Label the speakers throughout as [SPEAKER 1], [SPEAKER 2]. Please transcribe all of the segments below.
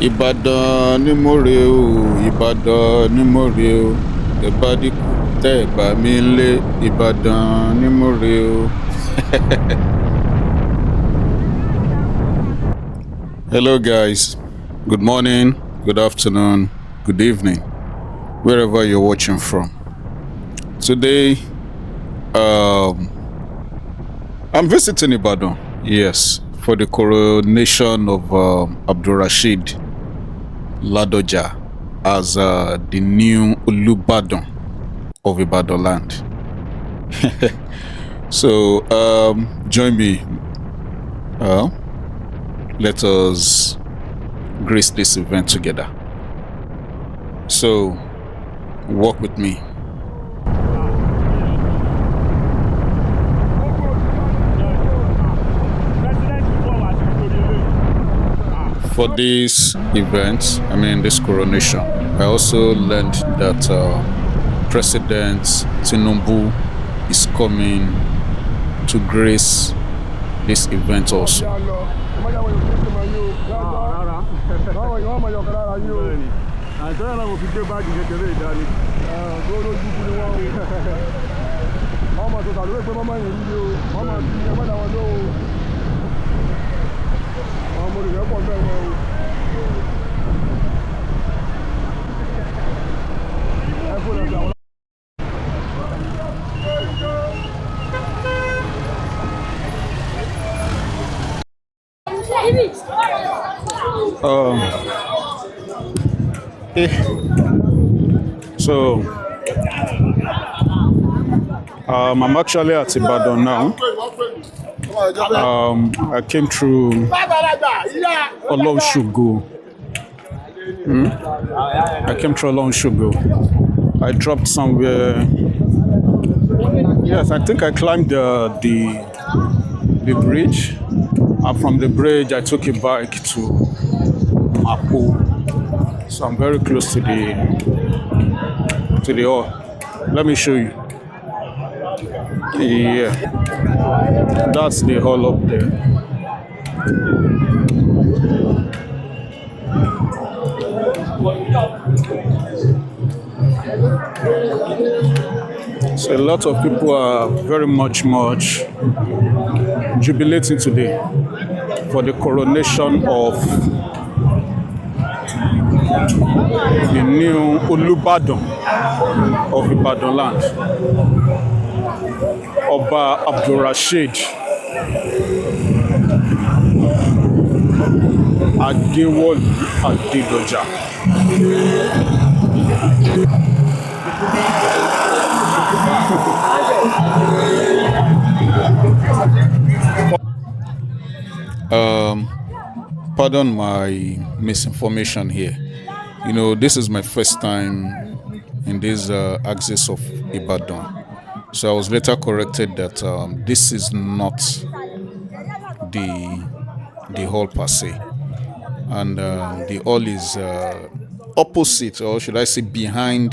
[SPEAKER 1] Ìbàdàn ni mo rè o, Ìbàdàn ni mo rè o. Tẹ́ bá dínkù, tẹ́ bá mi lé, Ìbàdàn ni mo rè o. Hello guys, good morning, good afternoon, good evening, wherever you're watching from. Today, I'm visiting Ibadan, yes, for the coronation of Rasheed Ladoja as the new Olubadan of Ibadan land. So join me. Let us grace this event together. So walk with me. For this event, this coronation, I also learned that President Tinubu is coming to grace this event also. So I'm actually at Ibadan now. I came through Oloshugo. I dropped somewhere. Yes, I think I climbed the bridge. And from the bridge, I took a bike to Mapo. So I'm very close to the hall. Let me show you. Yeah, that's the hall up there. So a lot of people are very much jubilating today for the coronation of the new Olubadan of Ibadan land, Oba Rasheed Ladoja. Pardon my misinformation here. This is my first time in this axis of Ibadan. So I was later corrected that this is not the hall per se. And the hall is opposite, or should I say behind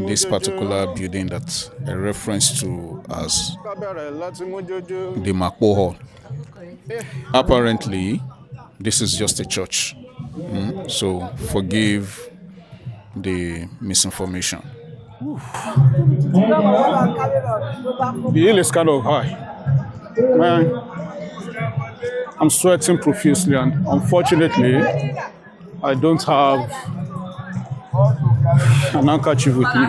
[SPEAKER 1] this particular building that I reference to as the Mapo Hall. Apparently, this is just a church. So forgive the misinformation. The hill is kind of high. Man, I'm sweating profusely, and unfortunately, I don't have an handkerchief with me.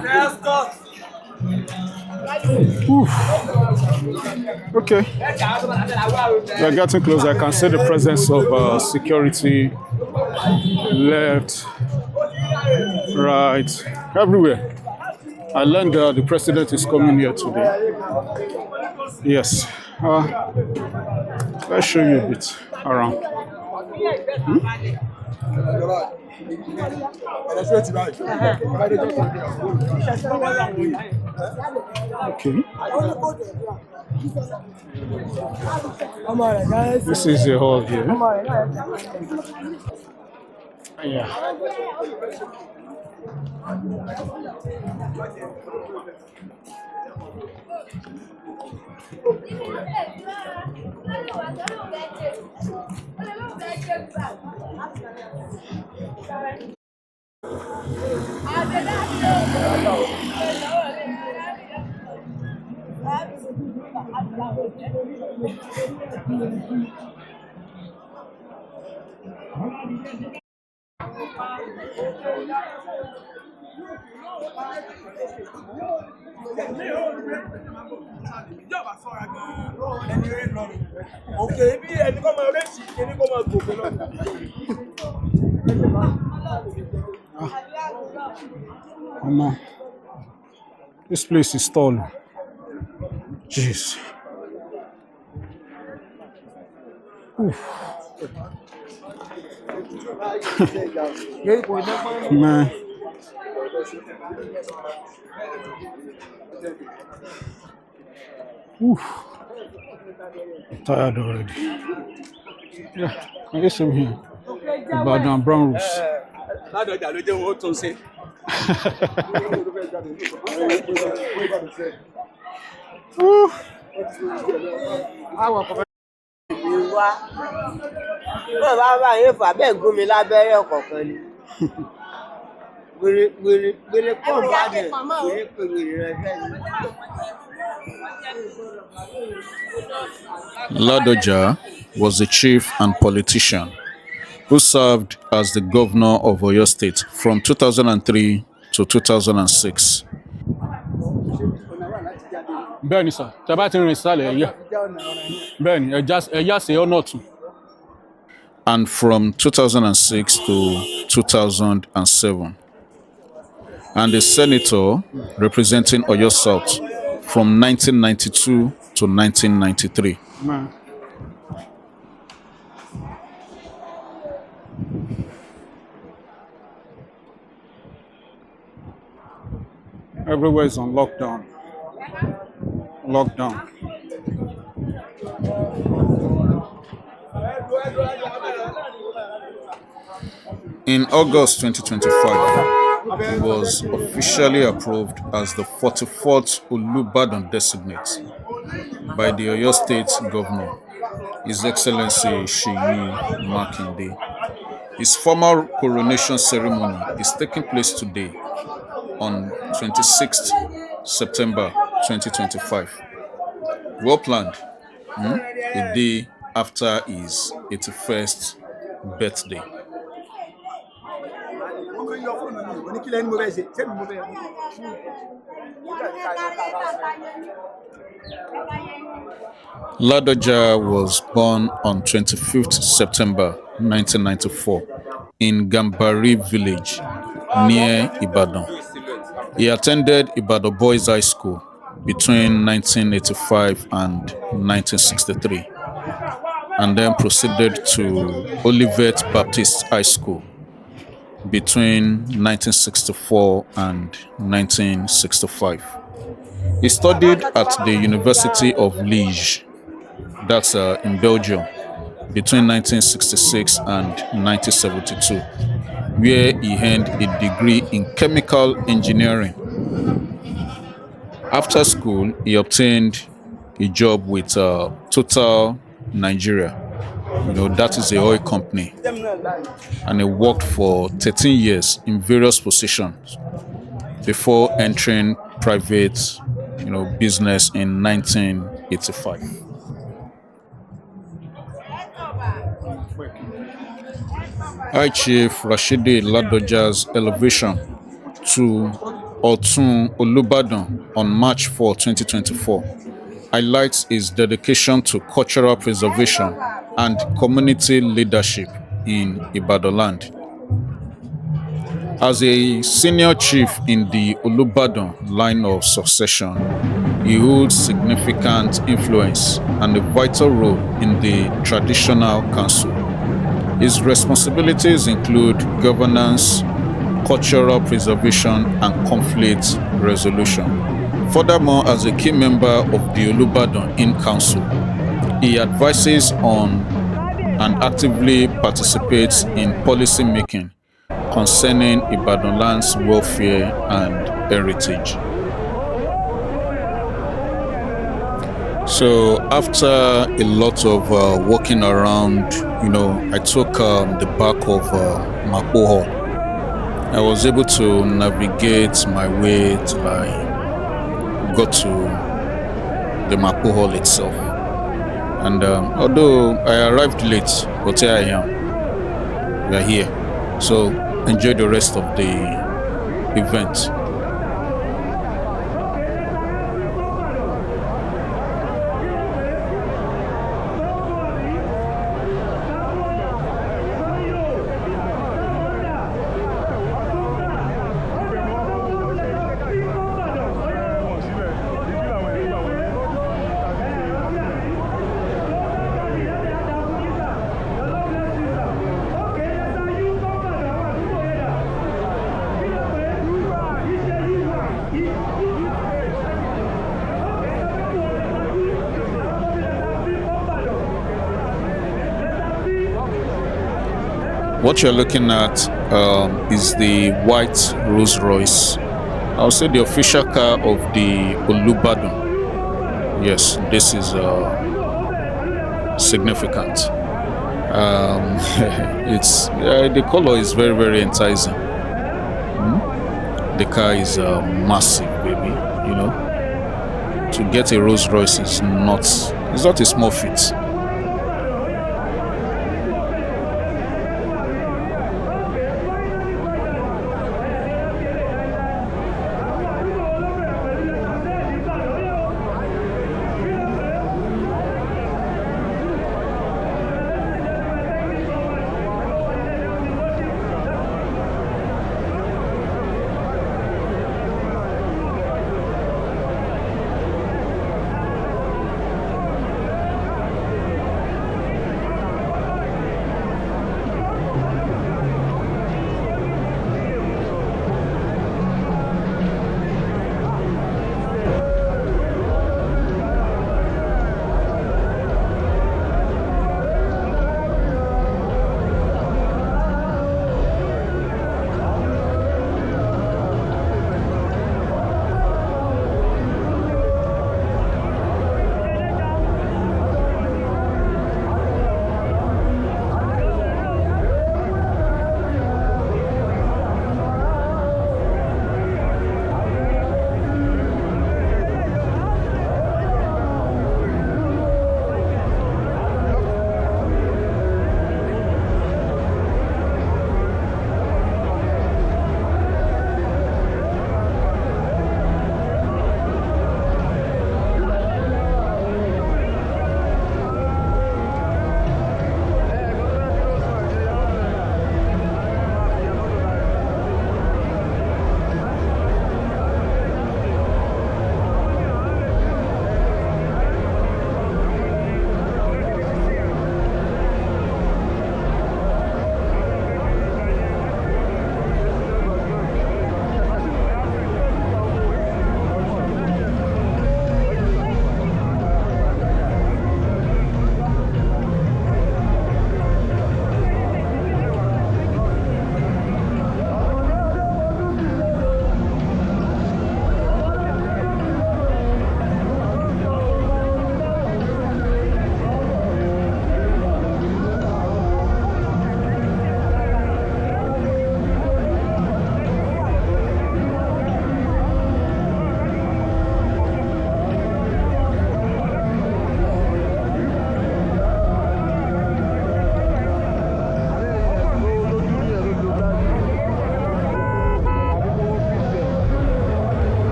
[SPEAKER 1] Oof. Okay, we're getting close. I can see the presence of security left, right, everywhere. I learned the president is coming here today. Yes. Let's show you a bit around. Okay. This is the hall here. Yeah.
[SPEAKER 2] Come on. This place is tall. Jeez. Man. Tired already. Yeah, I guess I'm here. Ibadan brown roofs.
[SPEAKER 3] Ladoja'S ló tún ṣe.
[SPEAKER 4] Ìwà náà bá bá yín fà bẹ́ẹ̀ gún mi lábẹ́rẹ́ ọ̀kọ̀ọ̀kan ni. Wèrè pọ̀ bá dẹ̀ wèrè pé wèrè rẹ fẹ́ ni.
[SPEAKER 1] Ladoja was a chief and politician who served as the governor of Oyo State from 2003 to 2006.
[SPEAKER 2] Bẹ́ẹ̀ni sir, tẹ́ bá ti rìn sálẹ̀ ẹ̀yà. Bẹ́ẹ̀ni, ẹ̀yà ṣe ọ̀nà ọ̀tún.
[SPEAKER 1] And from 2006 to 2007. And a senator representing Oyo South from 1992 to 1993.
[SPEAKER 2] Man. Everywhere is on lockdown. Lockdown.
[SPEAKER 1] In August 2025, he was officially approved as the 44th Olubadan designate by the Oyo State Governor, His Excellency Sheyi Makinde. His formal coronation ceremony is taking place today on 26th September 2025. Well planned, a day after his 81st birthday. Ladoja was born on 25th September 1994 in Gambari village near Ibadan. He attended Ibadan Boys High School between 1985 and 1963 and then proceeded to Olivet Baptist High School between 1964 and 1965. He studied at the University of Liège, that's in Belgium, between 1966 and 1972, where he earned a degree in chemical engineering. After school, he obtained a job with Total Nigeria. That is the oil company. And he worked for 13 years in various positions before entering private, business in 1985. High Chief Rasheed Ladoja's elevation to Otun Olubadan on March 4, 2024 highlights his dedication to cultural preservation and community leadership in Ibadan land. As a senior chief in the Olubadan line of succession, he holds significant influence and a vital role in the traditional council. His responsibilities include governance, cultural preservation, and conflict resolution. Furthermore, as a key member of the Olubadan in council, he advises on and actively participates in policy making concerning Ibadan land's welfare and heritage. So after a lot of walking around, I took the back of Mapo Hall. I was able to navigate my way till I got to the Mapo Hall itself. And although I arrived late, but here I am. We are here. So enjoy the rest of the event. What you're looking at is the white Rolls Royce. I'll say the official car of the Olubadan. Yes, this is significant. It's the color is very very enticing. Hmm? The car is massive, baby. To get a Rolls Royce is not it's not a small feat.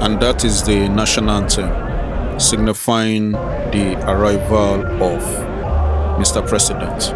[SPEAKER 1] and that is the national anthem, signifying the arrival of Mr. President.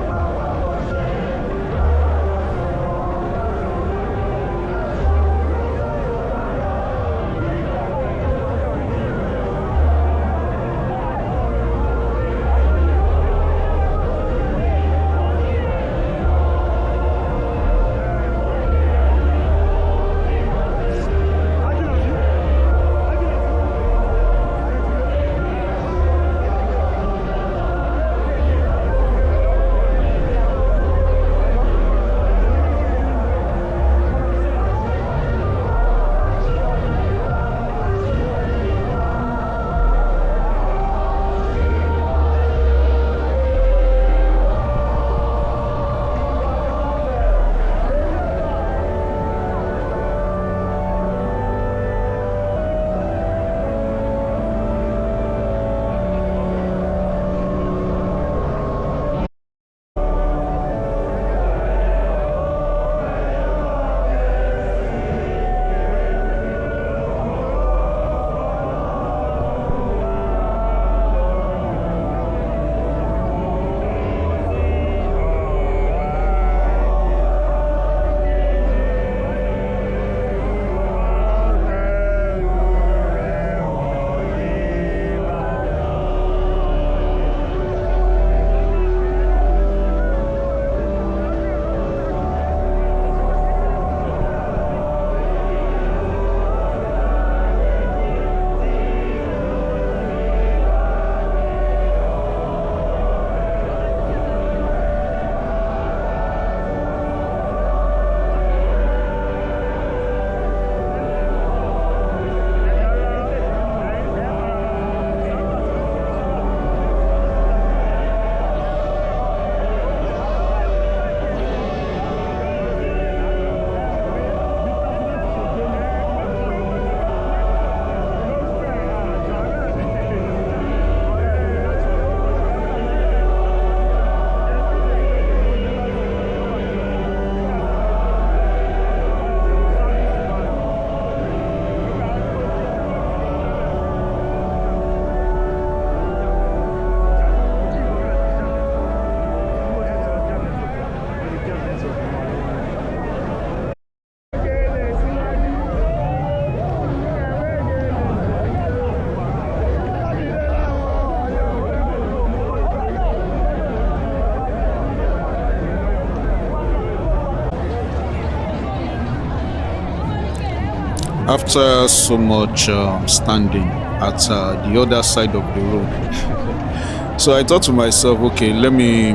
[SPEAKER 1] After so much standing at the other side of the road, so I thought to myself, okay, let me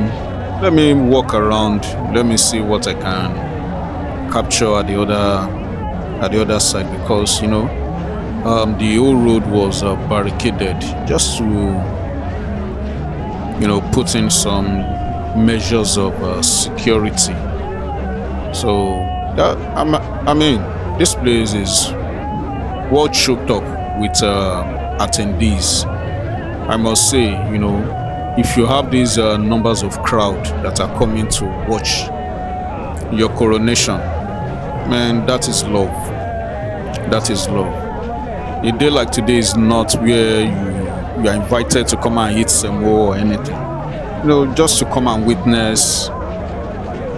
[SPEAKER 1] walk around, let me see what I can capture at the other side, because the whole road was barricaded, just to put in some measures of security. So that I mean, this place is well choked up with attendees. I must say, if you have these numbers of crowd that are coming to watch your coronation, man, that is love. That is love. A day like today is not where you are invited to come and eat some more or anything. Just to come and witness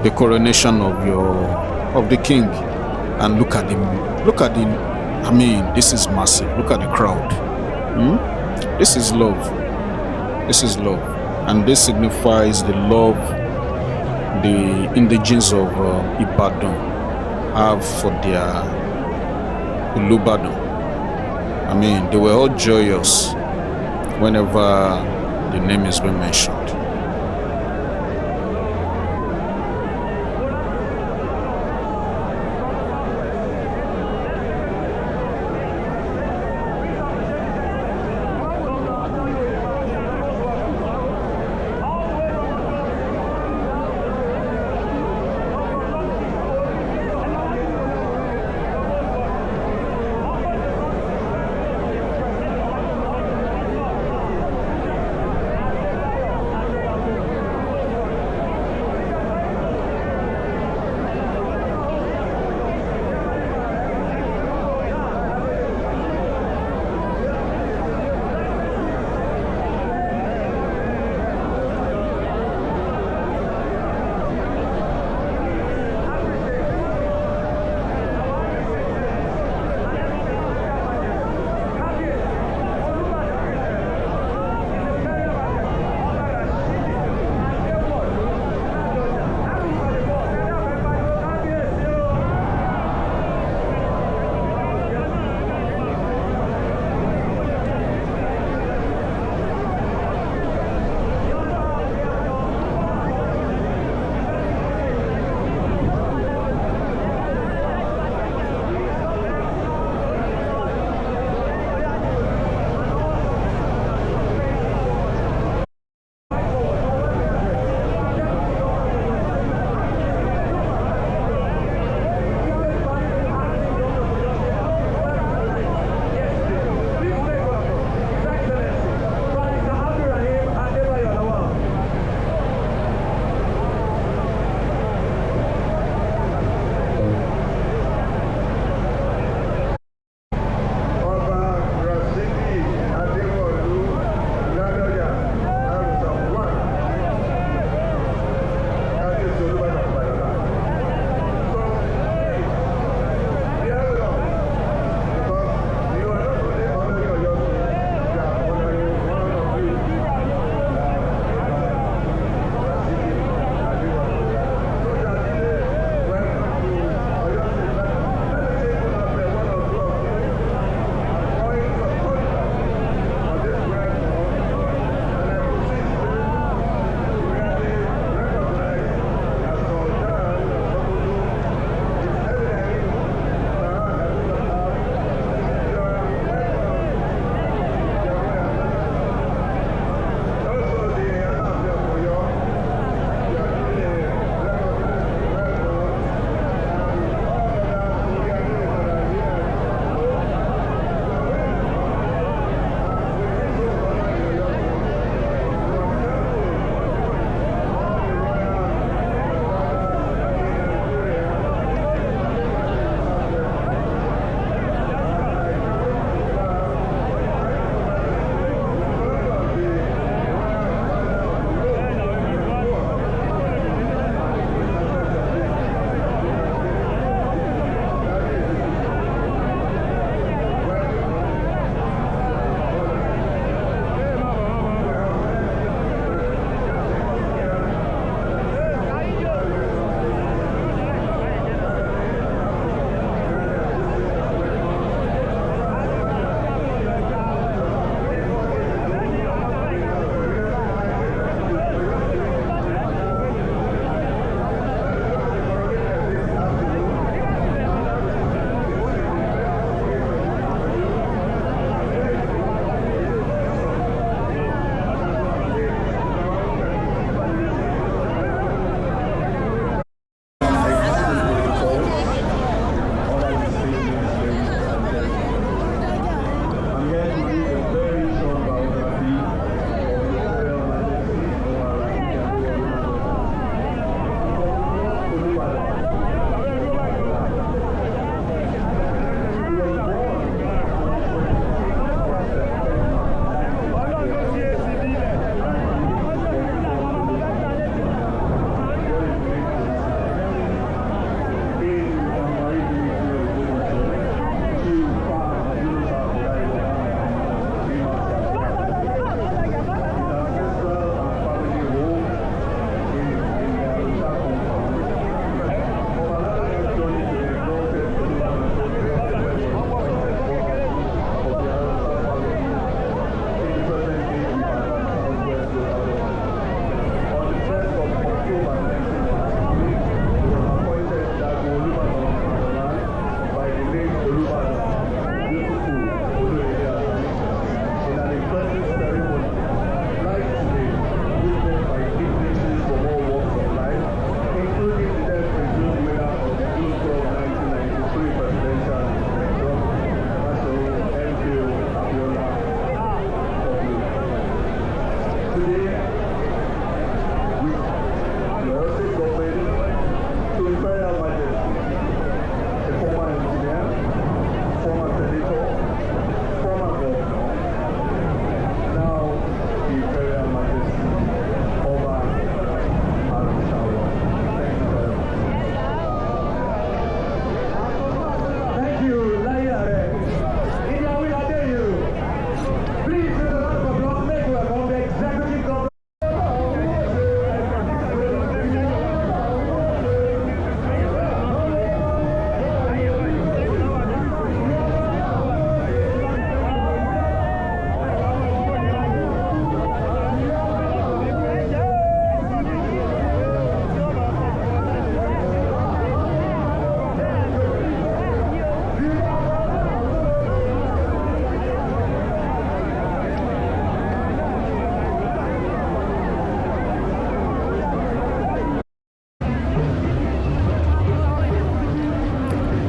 [SPEAKER 1] the coronation of the king, and look at the. I mean, this is massive. Look at the crowd. This is love. This is love, and this signifies the love the indigenes of Ibadan have for their Olubadan. I mean, they were all joyous whenever the name is being mentioned.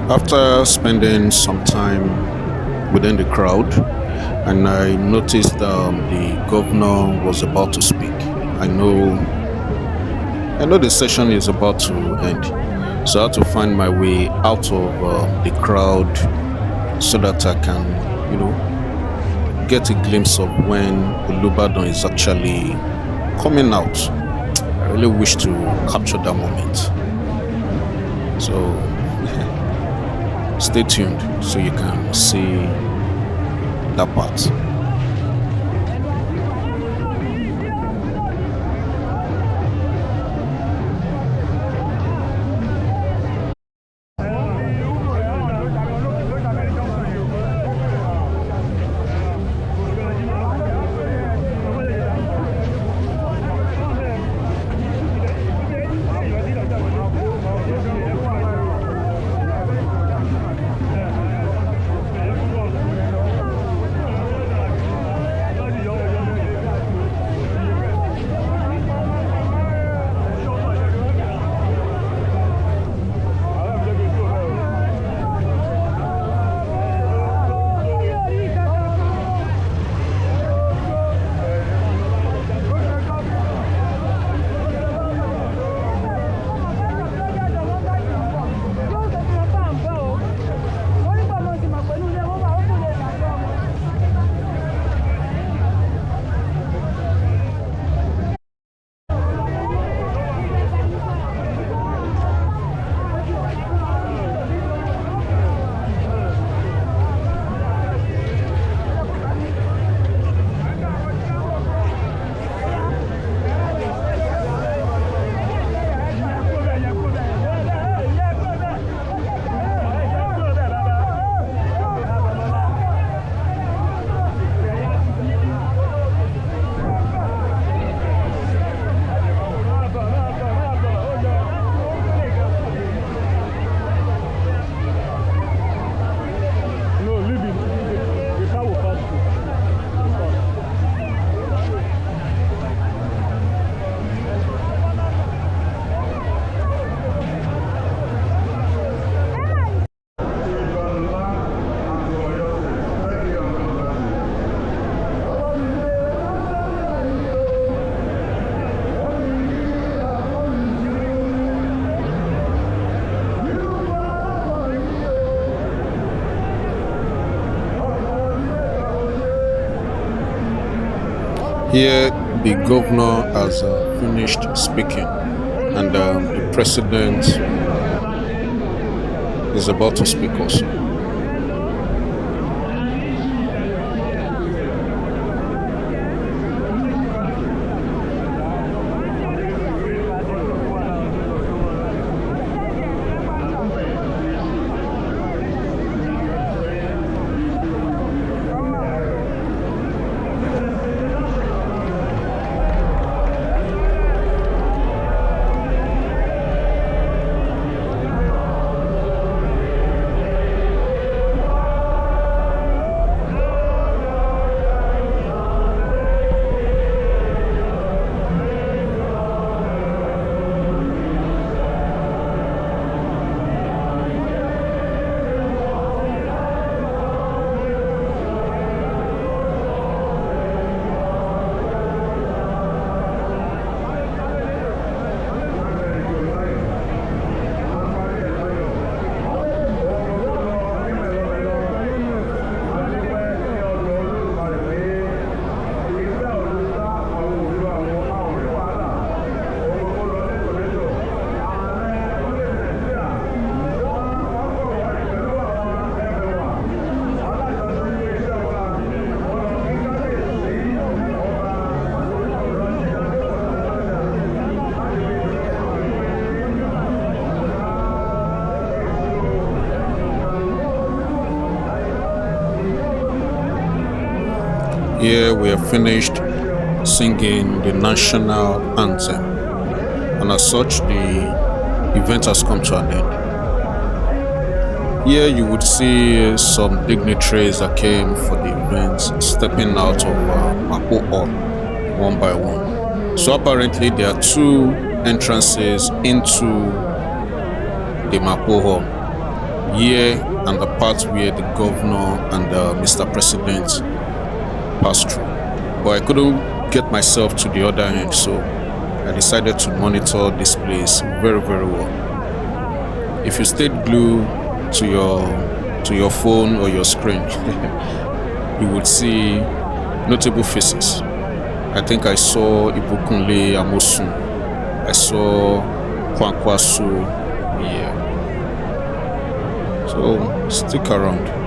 [SPEAKER 1] After spending some time within the crowd, and I noticed the governor was about to speak. I know the session is about to end, so I had to find my way out of the crowd so that I can, get a glimpse of when Olubadan is actually coming out. I really wish to capture that moment. So stay tuned so you can see that part. Here, the governor has finished speaking, and the president is about to speak also. Here we have finished singing the national anthem, and as such, the event has come to an end. Here you would see some dignitaries that came for the event stepping out of Mapo Hall one by one. So apparently there are two entrances into the Mapo Hall. here and the part where the governor and Mr. President passed through. But I couldn't get myself to the other end, so I decided to monitor this place very, very well. If you stayed glued to your phone or your screen, you would see notable faces. I think I saw Ibukunle Amosun. I saw Kwankwaso. Yeah. So stick around.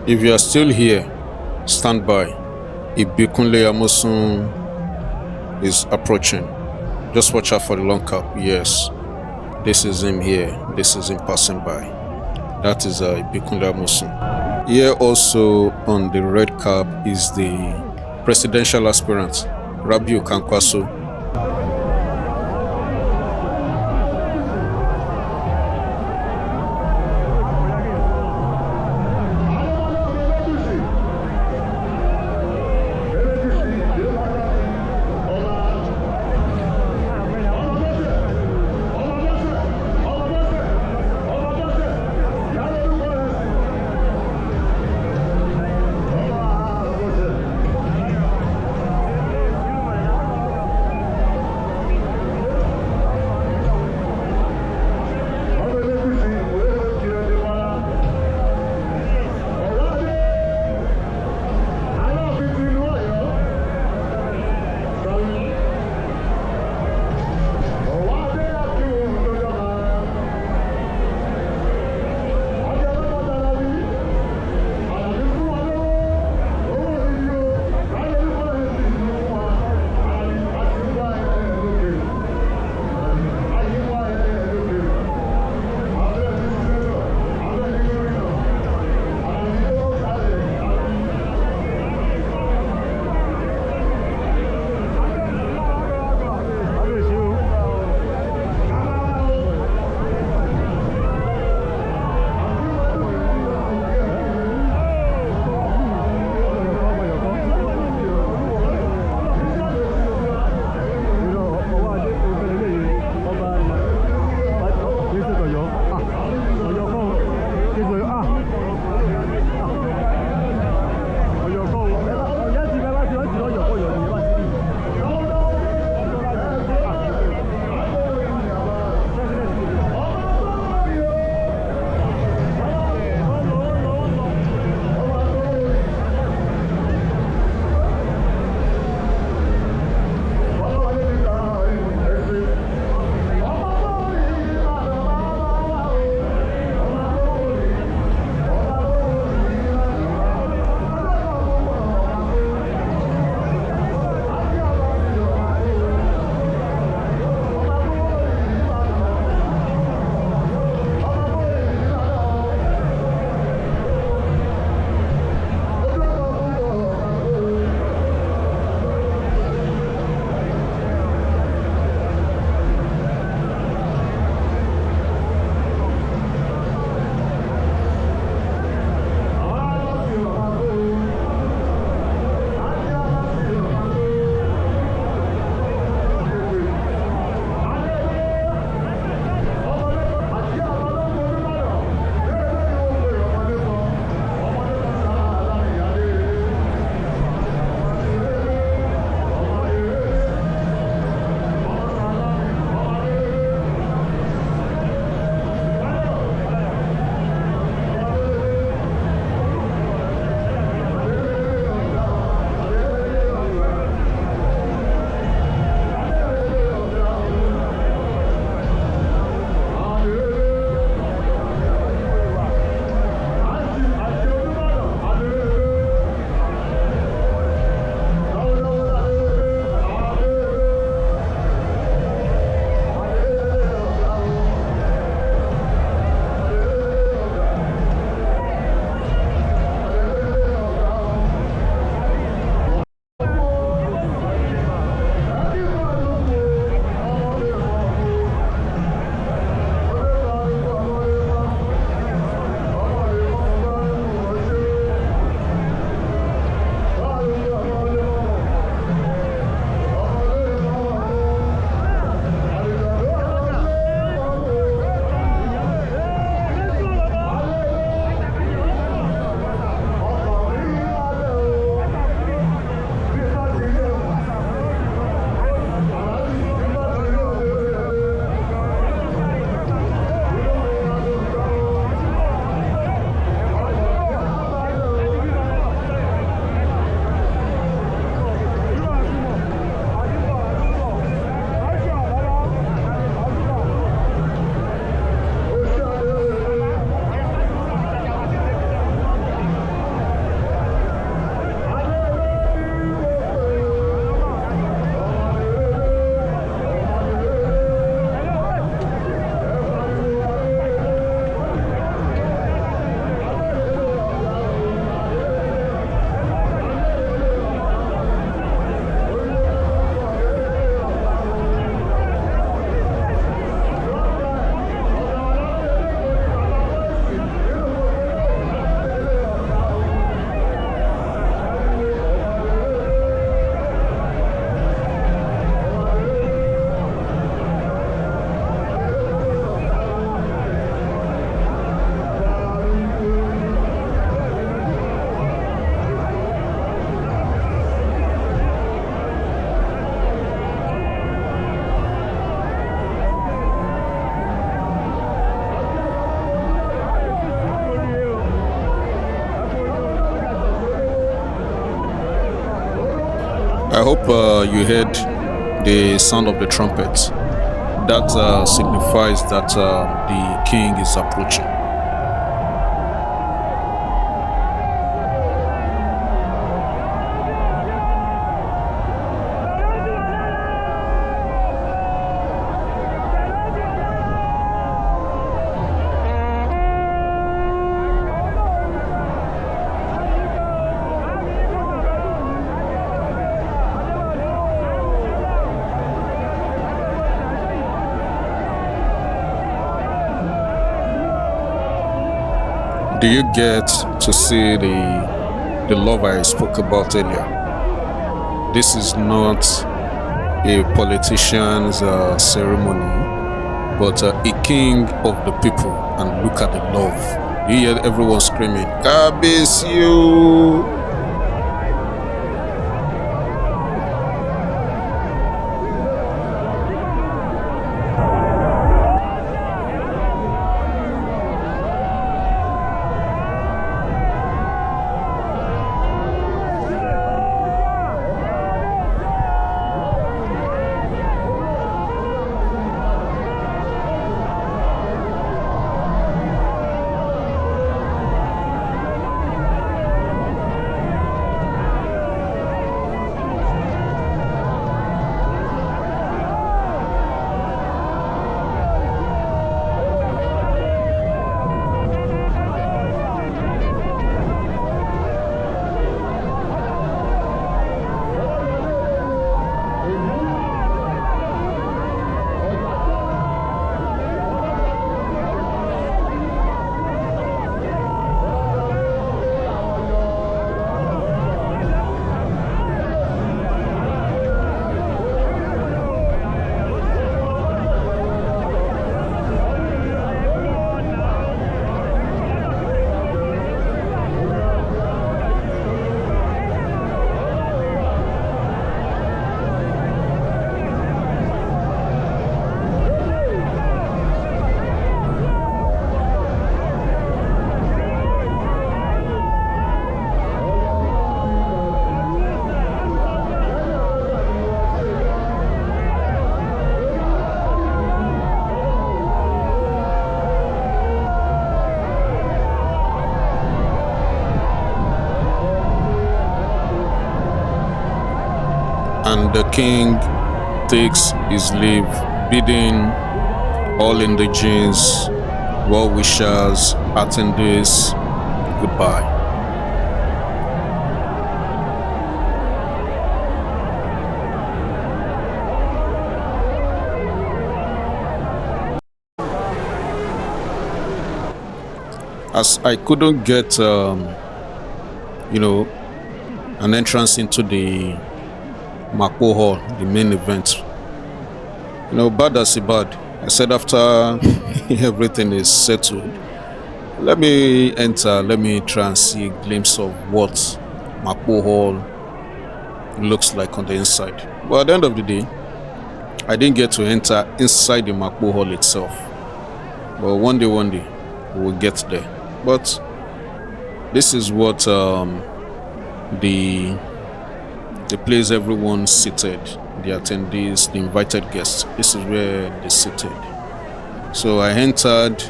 [SPEAKER 1] If you are still here, stand by. Ibikunle Amosun is approaching. Just watch out for the long cap. Yes, this is him here. This is him passing by. That is Ibikunle Amosun. Here also on the red cap is the presidential aspirant, Rabiu Kankwaso. I hope you heard the sound of the trumpet. That signifies that the king is approaching. Do you get to see the love I spoke about earlier? This is not a politician's ceremony, but a king of the people. And look at the love. You hear everyone screaming, Kabesiu! And the king takes his leave, bidding all indigenes, well wishers, attendees, goodbye. As I couldn't get, an entrance into the Mapo Hall, the main event. Bad as bad. I said after everything is settled, let me enter, let me try and see a glimpse of what Mapo Hall looks like on the inside. But at the end of the day, I didn't get to enter inside the Mapo Hall itself. But one day, we will get there. But this is what the place everyone seated, the attendees, the invited guests. This is where they seated. So I entered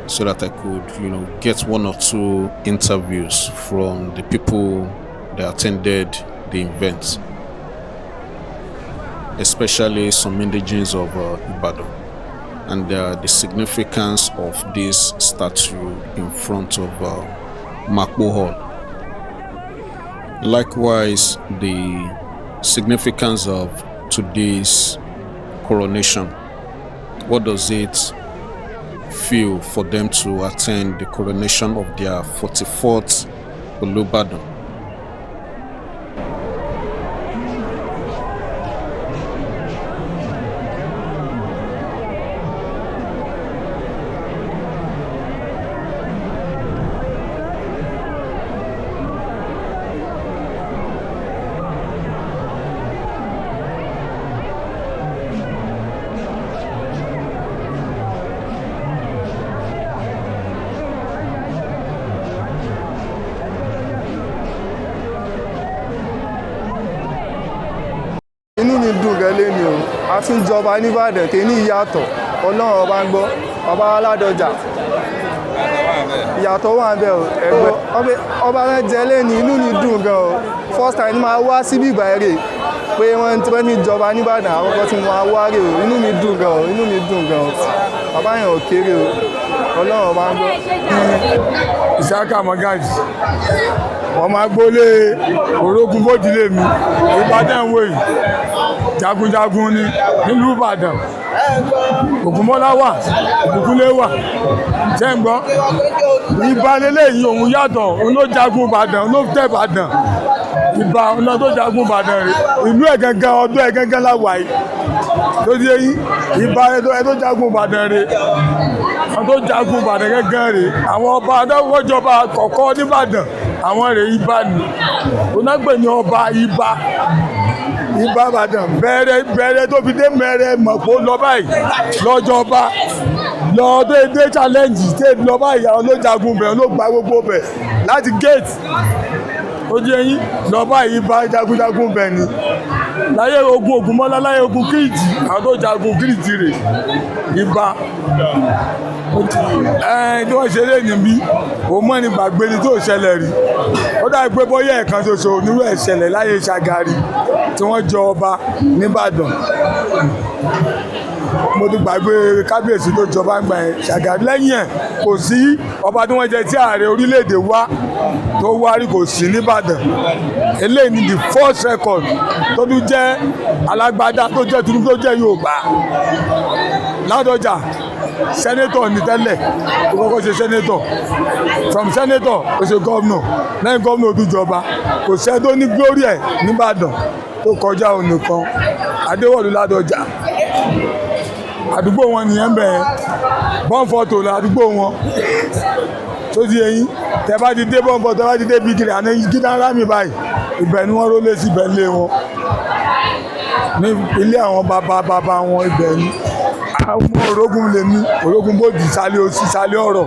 [SPEAKER 1] so that I could, get one or two interviews from the people that attended the event, especially some indigenes of Ibadan, and the significance of this statue in front of Mapo Hall. Likewise, the significance of today's coronation. What does it feel for them to attend the coronation of their 44th Olubadan?
[SPEAKER 5] inú mi dùn gan lẹ́ni o a tún jọba nìbàdàn tèmi ìyàtọ̀ ọlọ́run ọba ń gbọ́ bàbá Ládọjà ìyàtọ̀ wà ń bẹ̀ o ẹgbẹ́ ọba rẹ jẹ lẹ́ni inú mi dùn gan o first time máa wá síbí ìbàrẹ̀ pé wọ́n ti jọba nìbàdàn àkọ́kọ́ tí wọ́n wá rè o inú mi dùn gan o inú mi dùn gan o bàbá yẹn ò kéré o ọlọ́run ọba ń gbọ́.
[SPEAKER 6] Ìsáká Mọ́gájì ọmọ agbólé Orógun bójúlé mi Ìbàdàn wòye jagunjagun ni nílùú Ìbàdàn Ògúnmọ́lá wà Ògúnlé wà jẹ́ ń gbọ́ ìbálélé yìí òun yàtọ̀ òun ló jagun Ìbàdàn òun ló tẹ̀ Ìbàdàn ìbá ọ̀nà tó jagun Ìbàdàn rẹ̀ ìlú ẹ̀ gangan ọdún ẹ̀ gangan láwàá yìí tó di eyín ìbá ẹ̀ tó jagun Ìbàdàn rẹ̀ àwọn tó jagun Ìbàdàn gangan rẹ̀ àwọn ọba adáwọ́jọba kọ̀ọ̀kan nìbàdàn àwọn rẹ̀ ibà ni onágbè ní ọba ibà Ìbàdàn bẹ̀rẹ̀ tó fi dé mẹ́rẹ̀ Mapo lọ báyìí lọ́jọba lọ déédéé challenge state lọ báyìí àwọn ló jagun bẹ̀ ló gba gbogbo bẹ̀ láti gate ó jẹ́ yín lọ báyìí bá jagunjagun bẹ̀ ni láyé ogun Ògúnmọ́lá láyé ogun Kírìtì àwọn tó jagun Kírìtì rè ibà tí wọ́n ṣe lé níbí òun mọ́ ni gbàgbé ni tó ṣẹlẹ̀ rí ó dàbí pé bóyá ẹ̀kan ṣoṣo onírú ẹ̀ ṣẹlẹ̀ láyé Ṣàgárí tí wọ́n jọ ọba nìbàdàn mo ti gbàgbé kábíyèsí tó jọba ń gbà yẹn Ṣàgárí lẹ́yìn ẹ̀ kò sí ọba tí wọ́n jẹ tí ààrẹ orílẹ̀-èdè wa tó wárí kò sí nìbàdàn eléyìí ni the first record tó tún jẹ́ alágbádá tó jẹ́ tuntun tó jẹ́ Yorùbá Ládọjà senator ní tẹ́lẹ̀ ó kọ́kọ́ ṣe senator from senator ó ṣe governor lẹ́yìn governor ó tún jọba kò sẹ́ tó ní glory ẹ̀ nìbàdàn tó kọjá òun nìkan Adéwọ̀lú Ládọjà àdúgbò wọn nìyẹn bẹ́ẹ̀ bọ́ǹfọ̀tò làdúgbò wọn tó di eyín tẹ bá ti dé bọ́ǹfọ̀tò tẹ bá ti dé bíkìrì àná gíga ńlá mi báyìí ibẹ̀ ni wọ́n rólé sí ibẹ̀ lé wọn ní ilé àwọn bàbá wọn ibẹ̀ ni àwọn Orógun lèmi Orógun bòdì sálẹ̀ òsì sálẹ̀ ọ̀rọ̀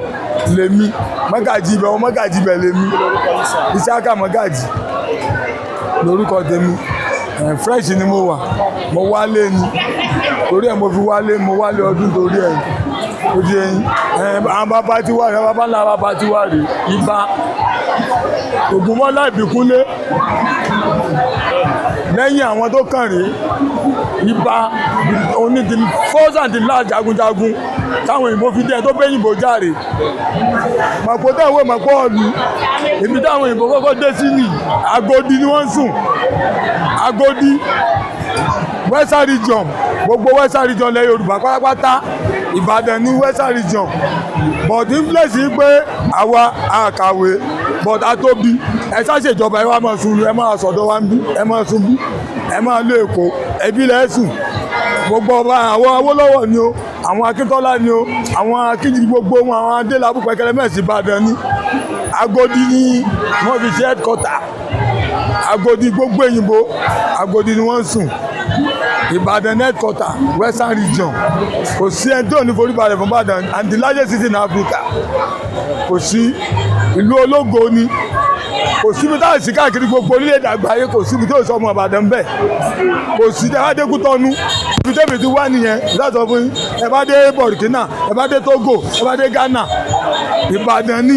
[SPEAKER 6] lèmi Mọ́gàjì ibẹ̀ wọn Mọ́gàjì ibẹ̀ lèmi Ìsáká Mọ́gàjì lórúkọ tèmi fresh ni mo wà mo wálé ni torí ẹ̀ mo fi wálé ọdún torí ẹ̀ ó di ẹyin àwọn bàbá tí wà rè bàbá ńlá bàbá tí wà rè ibà Ògúnmọ́lá Ìbíkúnlé lẹ́yìn àwọn tó kàn rèé ibà oní the first and the last jagunjagun táwọn òyìnbó fi dé tó bẹ́yìnbó járe Mapo táwọn Mapo ọ̀lú èmi táwọn òyìnbó kọ́kọ́ dé sí ní Agodi ni wọ́n sùn Agodi Western region gbogbo Western region lẹ Yorùbá pátápátá Ìbàdàn ní Western region but influence yìí pé àwa àkàwé but àtóbi ẹ ṣàṣèjọba ẹ wá máa sun ẹ máa sọ̀dọ̀ wa ń bí ẹ máa sun bí ẹ máa lé Èkó ẹbí lẹ́sùn gbogbo ọba àwọn Awólọ́wọ̀ ni o àwọn Akíntọ́lá ni o àwọn Akíjì gbogbo wọn àwọn Adélabú Pẹ̀kẹ́lẹ́ Mẹ́sì Ìbàdàn ní Agodi ní wọ́n fi ṣe headquarter Agodi gbogbo èyìnbó Agodi ni wọ́n sùn Ìbàdàn headquarter Western region kò sí ẹni tó ní foríbalẹ̀ fún Ìbàdàn and the largest city in Africa kò sí ìlú ológo ni kò síbi táwọn sì káàkiri gbogbo orílẹ̀-èdè àgbáyé kò síbi tó sọ ọmọ Ìbàdàn bẹ́ẹ̀ kò sí tẹ́wádékú tọ́nu ibi tẹ́mi ti wá nìyẹn láti sọ fún yín ẹ bá dé Burkina ẹ bá dé Togo ẹ bá dé Ghana Ìbàdàn ní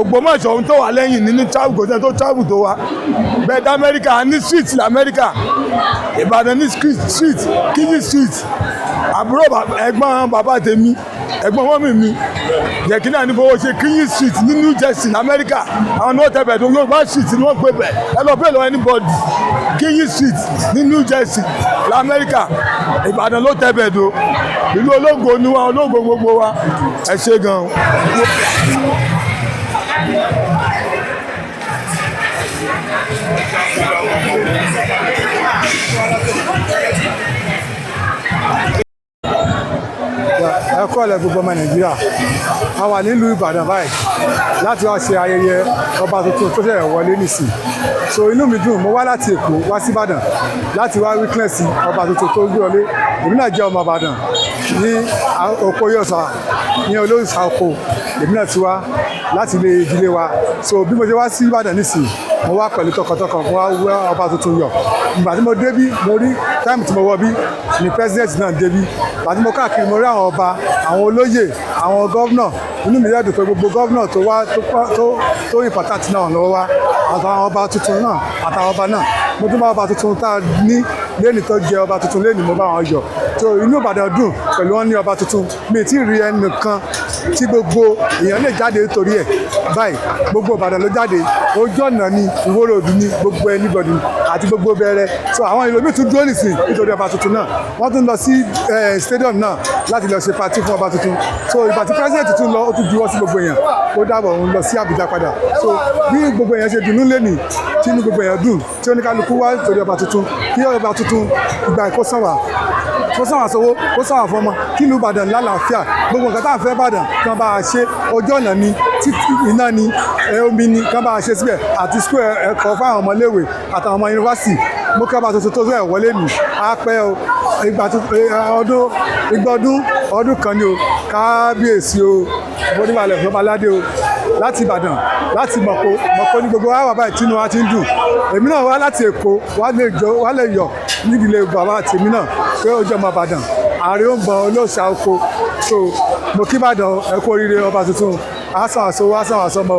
[SPEAKER 6] Ògbómọ̀ṣọ́ ohun tó wà lẹ́yìn nínú travel kò sẹ́ni tó travel tó wá bẹ́ẹ̀ dá Amẹ́ríkà ní street lamẹ́ríkà Ìbàdàn ní street Kíyì street àbúrò ẹ̀gbọ́n bàbá tèmi ẹ̀gbọ́n mọ́mì mi yẹ̀kínà ní fowó ṣe Kíyì street ní New Jersey lamẹ́ríkà àwọn ní wọ́n tẹ̀ bẹ̀ tó Yorùbá street ni wọ́n pè bẹ̀ ẹ lọ bẹ́ẹ̀ lọ anybody Kíyì street ní New Jersey lamẹ́ríkà Ìbàdàn ló tẹ̀ bẹ̀ tó ìlú ológo ni wọn ológo gbogbo wa ẹ ṣe gan-an.
[SPEAKER 5] ẹ kọ́ ọ̀lẹ́ gbogbo ọmọ Nàìjíríà a wà nílùú Ìbàdàn báyìí láti wá ṣe ayẹyẹ ọba tuntun tó ṣẹ̀ṣẹ̀ wọlé nìsín so inú mi dùn mo wá láti Èkó wá sí Ìbàdàn láti wá witness ọba tuntun tó gbé wọlé èmi náà jẹ́ ọmọ Ìbàdàn ní oko yọ̀sà ní olóòsà oko èmi náà ti wá láti ilé ìdílé wa. So bí mo ṣe wá sí Ìbàdàn nísìnyí mo wá pẹ̀lú tọkàntọkàn mo wá wá ọba tuntun yọ. Ìgbà tí mo débí mo rí táìmù tí mo wọ bí ni president náà débí. Ìgbà tí mo káàkiri mo rí àwọn ọba, àwọn olóyè, àwọn gọ́vnọ̀. Inú mi dùn pé gbogbo gọ́vnọ̀ tó wá tó important náà lọ́wọ́ wá àtàwọn ọba tuntun náà àtàwọn ọba náà. Mo tún bá ọba tuntun tá a ní lẹ́ni tó jẹ ọba tuntun lẹ́ni mo bá wọn yọ. So inú Ìbàdàn dùn pẹ̀lú wọn ní ọba tuntun. Mi ì tí ì rí ẹnìkan tí gbogbo èèyàn lè jáde nítorí ẹ̀ báyìí. Gbogbo Ìbàdàn ló jáde. Ojú ọ̀nà ni Ìwó Road ni gbogbo anybody àti gbogbo bẹ̀rẹ̀. So àwọn ìlú mi tún dúró nìsín nítorí ọba tuntun náà. Wọ́n tún lọ sí stadium náà láti lọ ṣe party fún ọba tuntun. So ìgbà tí president tún lọ ó tún juwọ́ sí gbogbo èèyàn. Ó dábọ̀ òun lọ sí Àbújá padà. So bí gbogbo èèyàn ṣe dùnnú lẹ́nìí tí inú gbogbo èèyàn dùn tí oníkálukú wá nítorí ọba tuntun kí ọba tuntun ìgbà ìkósàn wà sówó kó sàwà fọmọ kí ìlú Ìbàdàn lálàáfíà gbogbo nǹkan tá à ń fẹ́ Ìbàdàn kán bá a ṣe ojú ọ̀nà ni títí iná ni omi ni kán bá a ṣe síbẹ̀ àti school ẹ̀kọ́ fáwọn ọmọléèwé àtàwọn ọmọ yunifásitì mo kí ọba tuntun tó fẹ́ wọlé mi á pẹ́ o ọdún kan ni o kábíyèsí o onímọ̀lẹ̀ fún ọbaládé o láti Ìbàdàn láti Mọ̀pó ní gbogbo wa wà báyìí tínú wa ti ń dùn. Èmi náà wá láti Èkó wá lè yọ̀ nídìílé bàbá tèmi náà pé ó jẹ́ ọmọ Ìbàdàn ààrẹ ó ń bọ olóòṣà oko. So mo kí Ìbàdàn ẹ kú oríire ọba tuntun àsàn àsọwọ́ àsàn àsọmọ